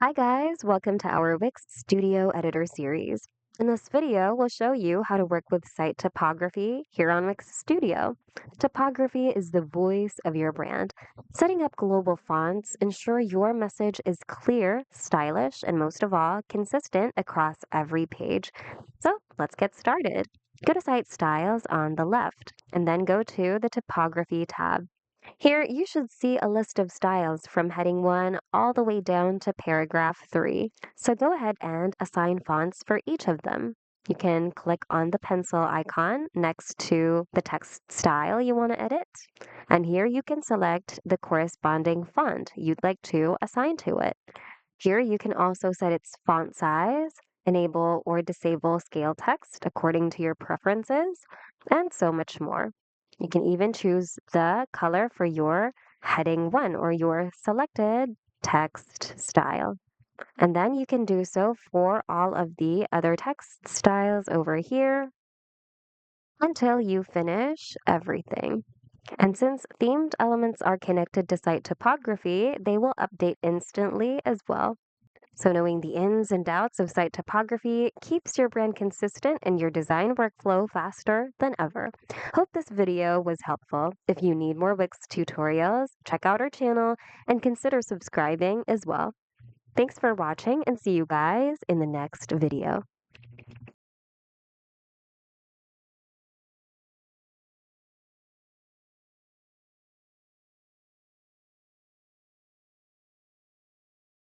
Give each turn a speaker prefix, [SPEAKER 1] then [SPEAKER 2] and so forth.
[SPEAKER 1] Hi guys, welcome to our Wix Studio Editor series. In this video, we'll show you how to work with site typography here on Wix Studio. Typography is the voice of your brand. Setting up global fonts ensure your message is clear, stylish, and most of all, consistent across every page. So let's get started. Go to Site Styles on the left, and then go to the Typography tab. Here, you should see a list of styles from heading 1 all the way down to paragraph 3. So go ahead and assign fonts for each of them. You can click on the pencil icon next to the text style you want to edit. And here you can select the corresponding font you'd like to assign to it. Here you can also set its font size, enable or disable scale text according to your preferences, and so much more. You can even choose the color for your heading 1 or your selected text style. And then you can do so for all of the other text styles over here until you finish everything. And since themed elements are connected to site typography, they will update instantly as well. So, knowing the ins and outs of site typography keeps your brand consistent and your design workflow faster than ever. Hope this video was helpful. If you need more Wix tutorials, check out our channel and consider subscribing as well. Thanks for watching and see you guys in the next video.